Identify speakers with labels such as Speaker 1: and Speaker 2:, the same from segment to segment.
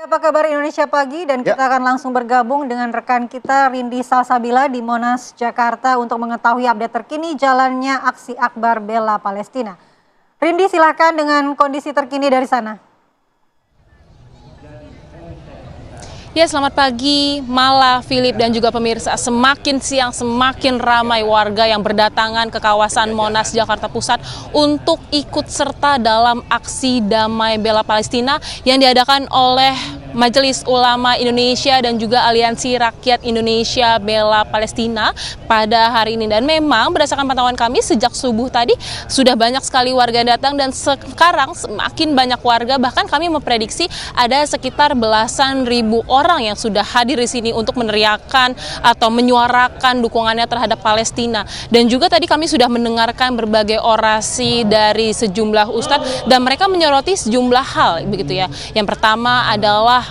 Speaker 1: Apa kabar Indonesia Pagi, dan kita akan langsung bergabung dengan rekan kita Rindi Salsabila di Monas, Jakarta untuk mengetahui update terkini jalannya aksi Akbar Bela Palestina. Rindi, silakan dengan kondisi terkini dari sana.
Speaker 2: Ya, selamat pagi Mala, Philip dan juga pemirsa. Semakin siang semakin ramai warga yang berdatangan ke kawasan Monas, Jakarta Pusat untuk ikut serta dalam aksi damai bela Palestina yang diadakan oleh Majelis Ulama Indonesia dan juga Aliansi Rakyat Indonesia Bela Palestina pada hari ini. Dan memang berdasarkan pantauan kami sejak subuh tadi sudah banyak sekali warga yang datang, dan sekarang semakin banyak warga, bahkan kami memprediksi ada sekitar belasan ribu orang yang sudah hadir di sini untuk meneriakan atau menyuarakan dukungannya terhadap Palestina. Dan juga tadi kami sudah mendengarkan berbagai orasi dari sejumlah ustadz, dan mereka menyoroti sejumlah hal begitu ya. Yang pertama adalah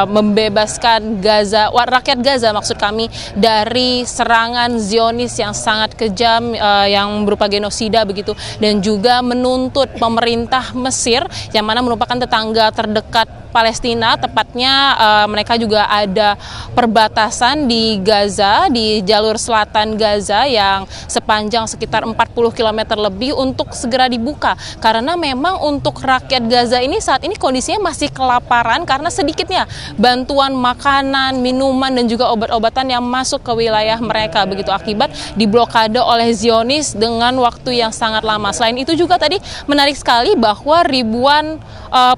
Speaker 2: membebaskan Gaza, rakyat Gaza maksud kami, dari serangan Zionis yang sangat kejam yang berupa genosida begitu, dan juga menuntut pemerintah Mesir yang mana merupakan tetangga terdekat Palestina, tepatnya mereka juga ada perbatasan di Gaza, di jalur selatan Gaza yang sepanjang sekitar 40 km lebih, untuk segera dibuka. Karena memang untuk rakyat Gaza ini saat ini kondisinya masih kelaparan karena sedikitnya bantuan makanan, minuman dan juga obat-obatan yang masuk ke wilayah mereka begitu, akibat diblokade oleh Zionis dengan waktu yang sangat lama. Selain itu juga tadi menarik sekali bahwa ribuan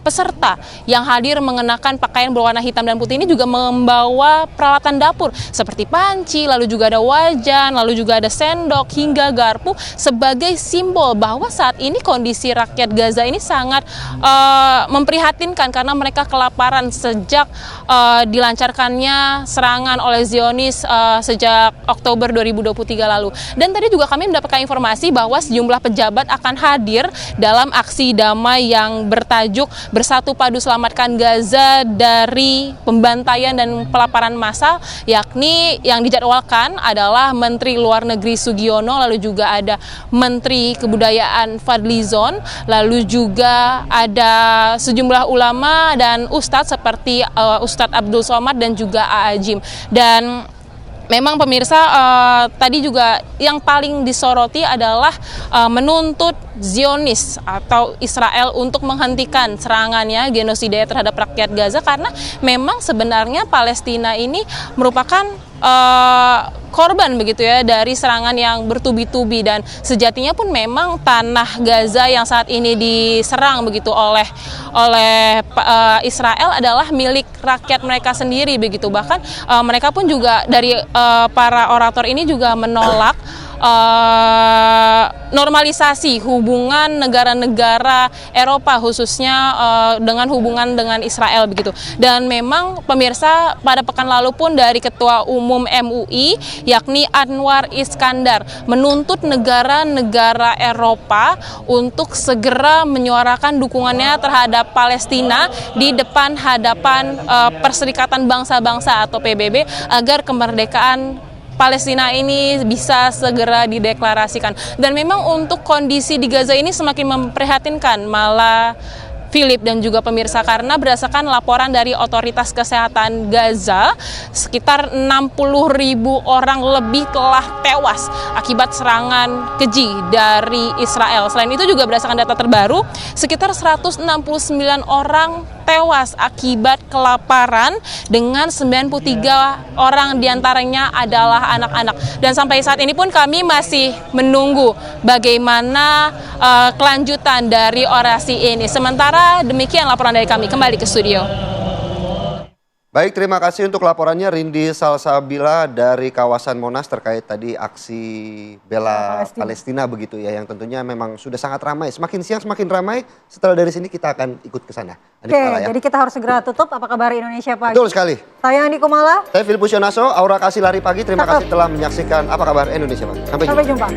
Speaker 2: peserta yang hadir mengenakan pakaian berwarna hitam dan putih ini juga membawa peralatan dapur seperti panci, lalu juga ada wajan, lalu juga ada sendok hingga garpu sebagai simbol bahwa saat ini kondisi rakyat Gaza ini sangat memprihatinkan karena mereka kelaparan sejak dilancarkannya serangan oleh Zionis sejak Oktober 2023 lalu. Dan tadi juga kami mendapatkan informasi bahwa sejumlah pejabat akan hadir dalam aksi damai yang bertajuk Bersatu Padu Selamatkan Gaza dari Pembantaian dan Pelaparan Massal, yakni yang dijadwalkan adalah Menteri Luar Negeri Sugiono, lalu juga ada Menteri Kebudayaan Fadlizon, lalu juga ada sejumlah ulama dan ustadz seperti Ustadz Abdul Somad dan juga A'ajim. Dan memang pemirsa, tadi juga yang paling disoroti adalah menuntut Zionis atau Israel untuk menghentikan serangannya, genosida terhadap rakyat Gaza, karena memang sebenarnya Palestina ini merupakan korban begitu ya dari serangan yang bertubi-tubi, dan sejatinya pun memang tanah Gaza yang saat ini diserang begitu oleh Israel adalah milik rakyat mereka sendiri begitu. Bahkan mereka pun juga dari para orator ini juga menolak normalisasi hubungan negara-negara Eropa khususnya dengan hubungan dengan Israel begitu. Dan memang pemirsa, pada pekan lalu pun dari Ketua Umum MUI yakni Anwar Iskandar menuntut negara-negara Eropa untuk segera menyuarakan dukungannya terhadap Palestina di depan hadapan Perserikatan Bangsa-Bangsa atau PBB agar kemerdekaan Palestina ini bisa segera dideklarasikan. Dan memang untuk kondisi di Gaza ini semakin memprihatinkan, malah Philip dan juga pemirsa, karena berdasarkan laporan dari otoritas kesehatan Gaza, sekitar 60.000 orang lebih telah tewas akibat serangan keji dari Israel. Selain itu juga berdasarkan data terbaru, sekitar 169 orang tewas akibat kelaparan, dengan 93 orang diantaranya adalah anak-anak. Dan sampai saat ini pun kami masih menunggu bagaimana kelanjutan dari orasi ini. Sementara demikian laporan dari kami, kembali ke studio.
Speaker 3: Baik, terima kasih untuk laporannya Rindi Salsabila dari kawasan Monas terkait tadi aksi bela Palestina begitu ya, yang tentunya memang sudah sangat ramai. Semakin siang semakin ramai. Setelah dari sini kita akan ikut ke sana.
Speaker 1: Oke, jadi kita harus segera tutup. Apa kabar Indonesia Pagi?
Speaker 3: Betul sekali.
Speaker 1: Saya Andi Kumala.
Speaker 3: Saya Philip Pusionaso, Aura Kasih Lari Pagi. Terima kasih telah menyaksikan Apa Kabar Indonesia Pagi. Sampai jumpa.